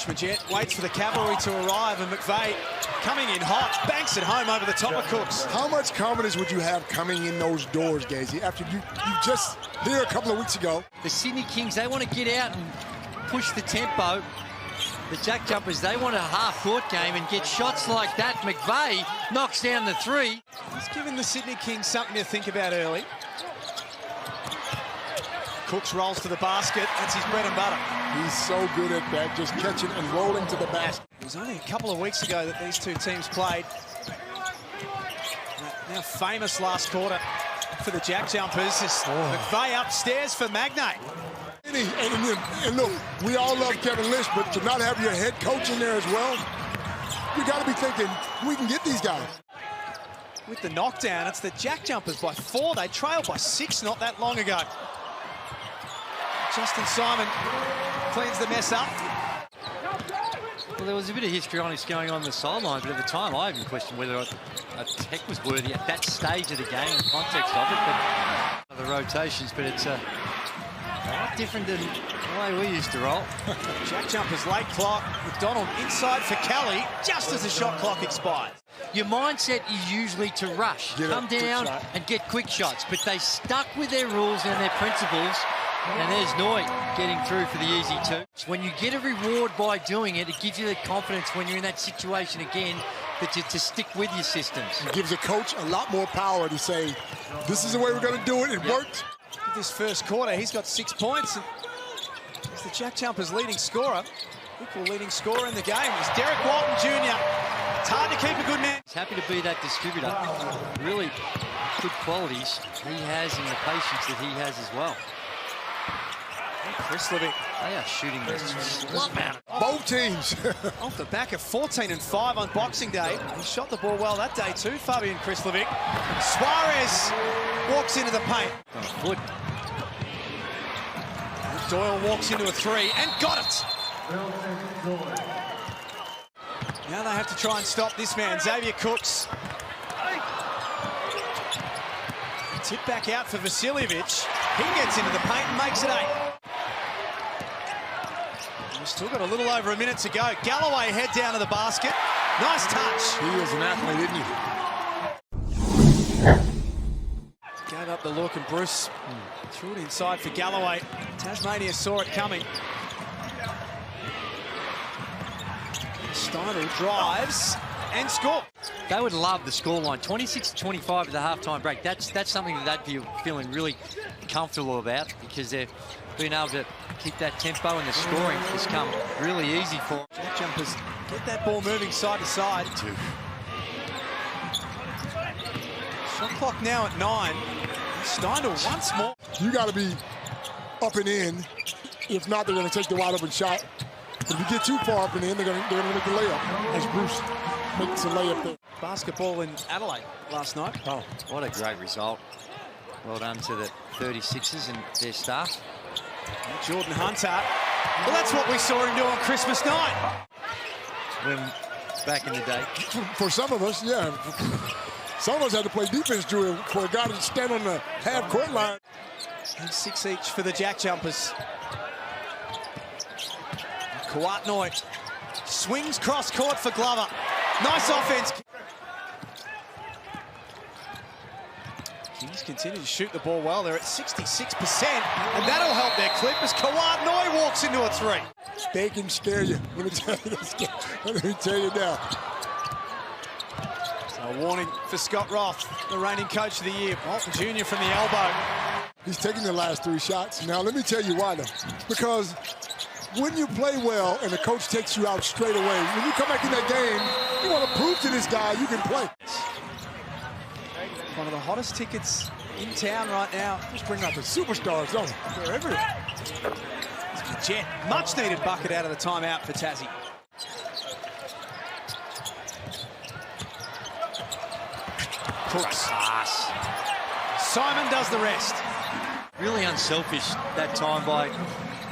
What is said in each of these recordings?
Schmidt waits for the cavalry to arrive, and McVeigh coming in hot, banks it home over the top of Cooks. How much confidence would you have coming in those doors, Gazy, after you just here a couple of weeks ago? The Sydney Kings, they want to get out and push the tempo. The JackJumpers, they want a half-court game and get shots like that. McVeigh knocks down the three. He's given the Sydney Kings something to think about early. Cooks rolls to the basket. That's his bread and butter. He's so good at that, just catching and rolling to the basket. It was only a couple of weeks ago that these two teams played. Now famous last quarter for the JackJumpers. McVeigh upstairs for Magnay. And look, we all love Kevin Lynch, but to not have your head coach in there as well, you got to be thinking, we can get these guys. With the knockdown, it's the JackJumpers by 4. They trailed by 6 not that long ago. Justin Simon cleans the mess up. Well, there was a bit of histrionics going on the sideline, but at the time I even questioned whether a tech was worthy at that stage of the game in the context of it. But the rotations, but it's a lot different than the way we used to roll. JackJumpers late clock. McDonald inside for Kelly just as the shot clock expires. Your mindset is usually to rush, come down and get quick shots, but they stuck with their rules and their principles. And there's Noy getting through for the easy 2. When you get a reward by doing it, it gives you the confidence when you're in that situation again that to stick with your systems. It gives a coach a lot more power to say, this is the way we're going to do it. It worked. This first quarter, he's got 6 points. And he's the JackJumpers' leading scorer. Equal leading scorer in the game is Derek Walton Jr. It's hard to keep a good man. He's happy to be that distributor. Really good qualities he has and the patience that he has as well. Chrislevic, they are shooting this slump out. Both teams. Off the back of 14-5 on Boxing Day. He shot the ball well that day too, Fabian Chrislevic. Suarez walks into the paint. On a foot. Doyle walks into a 3 and got it. Now they have to try and stop this man, Xavier Cooks. Tip back out for Vasiljevic. He gets into the paint and makes it 8. We've still got a little over a minute to go. Galloway head down to the basket. Nice touch. He is an athlete, isn't he? Gave up the look and Bruce threw it inside for Galloway. Tasmania saw it coming. Steindl drives and score. They would love the scoreline. 26-25 at the halftime break. That's something that they'd be feeling really comfortable about because they've been able to keep that tempo and the scoring has come really easy for them. JackJumpers get that ball moving side to side. Shot clock now at 9. Steindl once more. You got to be up and in. If not, they're going to take the wide open shot. But if you get too far up and in, they're going to make the layup. As Bruce makes a layup there. Basketball in Adelaide last night. Oh, what a great result. Well done to the 36ers and their staff. Jordan Hunter. Well, that's what we saw him do on Christmas night. When back in the day. For some of us, yeah. Some of us had to play defense drill for a guy to stand on the half-court line. And 6 each for the JackJumpers. Kawatnoy swings cross-court for Glover. Nice offense. Kings continue to shoot the ball well. They're at 66%, and that'll help their clip as Kawatnoy walks into a 3. They can scare you. Let me tell you this. Let me tell you now. So a warning for Scott Roth, the reigning coach of the year. Walton Jr. from the elbow. He's taking the last 3 shots. Now, let me tell you why, though. Because when you play well and the coach takes you out straight away, when you come back in that game, you want to prove to this guy you can play. One of the hottest tickets in town right now. Just bring out the superstars, don't they? They're everywhere. Jet, much needed bucket out of the timeout for Tassie. Cooks. Simon does the rest. Really unselfish that time by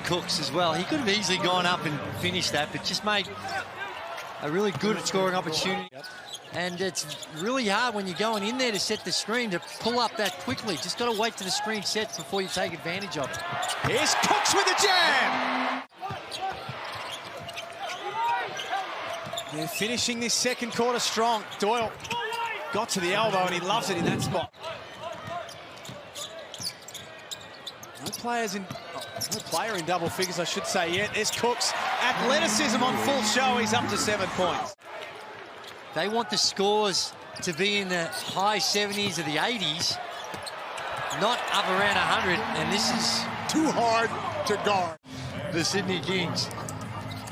Cooks as well. He could have easily gone up and finished that, but just made a really good scoring opportunity. And it's really hard when you're going in there to set the screen to pull up that quickly. Just got to wait till the screen sets before you take advantage of it. Here's Cooks with a jam. They're finishing this second quarter strong. Doyle got to the elbow and he loves it in that spot. No player in double figures, I should say, yet. There's Cooks. Athleticism on full show. He's up to 7 points. They want the scores to be in the high 70s or the 80s, not up around 100, and this is too hard to guard. The Sydney Kings.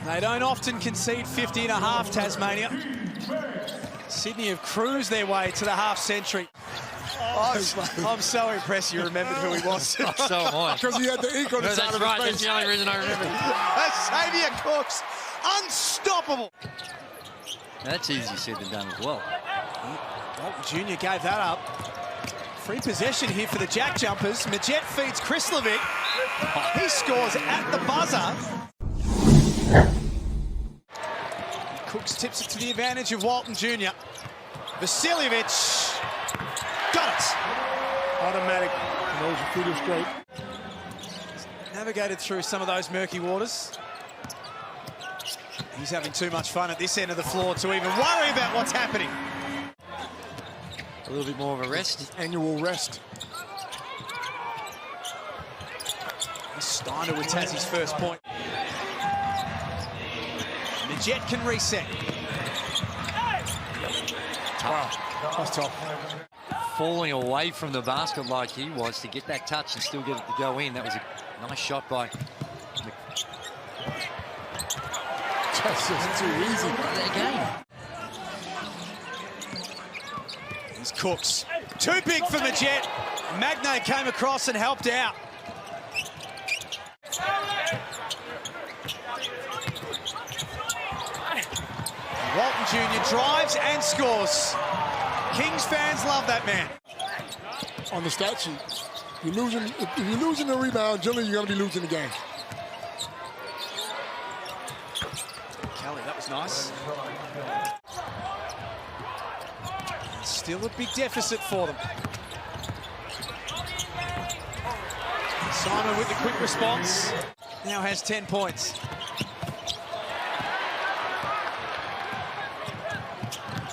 They don't often concede 50 and a half, Tasmania. Sydney have cruised their way to the half century. I'm so impressed you remembered who he was. So am I. Because he had the ink on the side of his face. That's the only reason I remember. Xavier Cooks, unstoppable. Now, that's easier said than done as well. Walton Jr. gave that up. Free possession here for the JackJumpers. Majet feeds Krislovic. He scores at the buzzer. Cooks tips it to the advantage of Walton Jr. Vasiljevic got it. Automatic. Those are feet straight. Navigated through some of those murky waters. He's having too much fun at this end of the floor to even worry about what's happening. A little bit more of a rest. Annual rest. Steiner with Tassie's first point. Majet can reset. Wow, that's tough. Falling away from the basket like he was to get that touch and still get it to go in. That was a nice shot by... That's just too easy. Again. Here's Cooks. Too big for Majet. Magne came across and helped out. Walton Jr. drives and scores. Kings fans love that man. On the stat sheet, if you're losing the rebound, generally you're going to be losing the game. Kelly, that was nice. Still a big deficit for them. Simon with the quick response. Now has 10 points.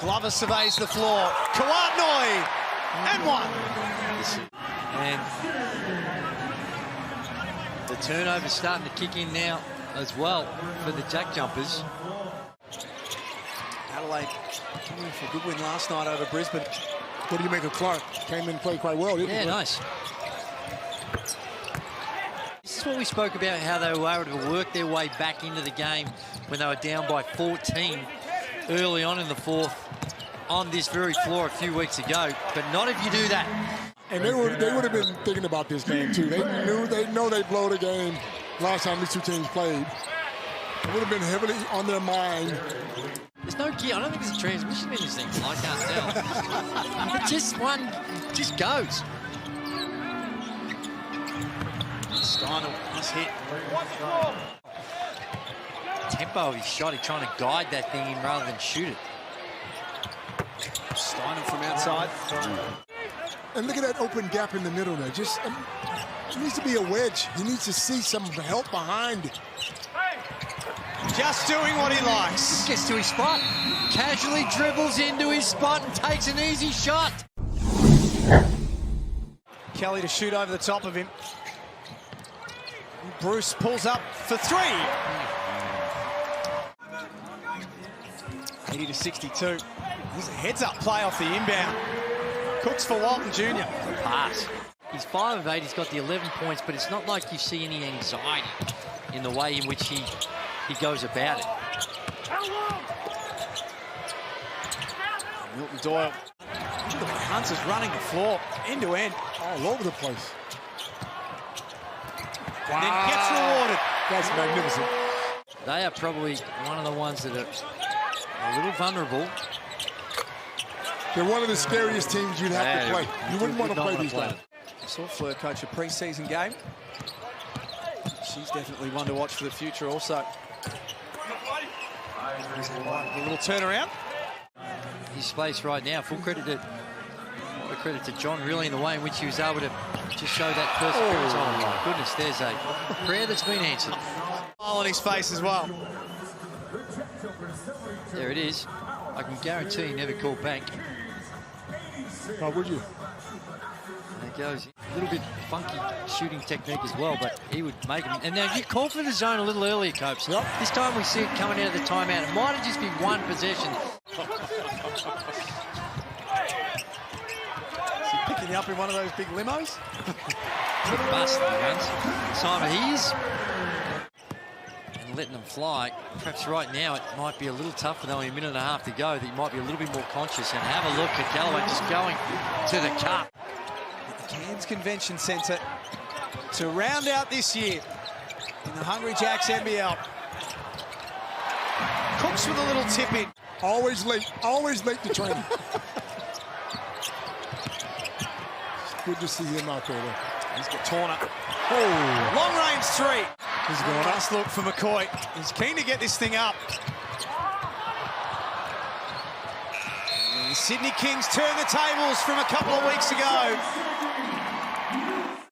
Glover surveys the floor. Kawatnoi and one. And the turnover's starting to kick in now as well for the JackJumpers. Adelaide coming in for a good win last night over Brisbane. What do you make of Clark? Came in and played quite well, didn't he? Yeah, nice. This is what we spoke about, how they were able to work their way back into the game when they were down by 14 early on in the fourth on this very floor a few weeks ago, but not if you do that. And they would have been thinking about this game too. They know they'd blow the game last time these two teams played. It would have been heavily on their mind. There's no gear. I don't think there's a transmission in this thing. I can't tell. It just goes. Steiner, nice hit. Tempo of his shot, he's trying to guide that thing in rather than shoot it. Steiner from outside. And look at that open gap in the middle there. Just it needs to be a wedge. He needs to see some help behind it. Just doing what he likes. Gets to his spot, casually dribbles into his spot and takes an easy shot. Kelly to shoot over the top of him. Bruce pulls up for three. 80 to 62. He's a heads-up play off the inbound. Cooks for Walton Jr. Pass. He's 5 of 8. He's got the 11 points, but it's not like you see any anxiety in the way in which he goes about it. Milton Doyle. Hunters running the floor end to end. All over the place. And then gets rewarded. That's magnificent. They are probably one of the ones that are a little vulnerable. They're one of the scariest teams you'd have to play. You wouldn't want to play these guys. I saw Fleur coach a pre-season game. She's definitely one to watch for the future also. A little turnaround. His space right now, full credit to John, really, in the way in which he was able to just show that perseverance. Oh my goodness, there's a prayer that's been answered. Smile on his face as well. There it is. I can guarantee he never called bank. How would you? There it goes. A little bit funky shooting technique as well, but he would make him. And now you called for the zone a little earlier, Copes. Yep. This time we see it coming out of the timeout. It might have just been one possession. Is he picking you up in one of those big limos? Little bust he runs. Simon, he is. And letting them fly. Perhaps right now it might be a little tough with only a minute and a half to go, that you might be a little bit more conscious. And have a look at Galloway just going to the cup. At the Cairns Convention Centre to round out this year in the Hungry Jacks NBL. Cooks with a little tip in. Always late to training. Good to see him out there, though. He's got Torner. Oh, long range three. He's going up. Nice look for McCoy. He's keen to get this thing up. And the Sydney Kings turn the tables from a couple of weeks ago.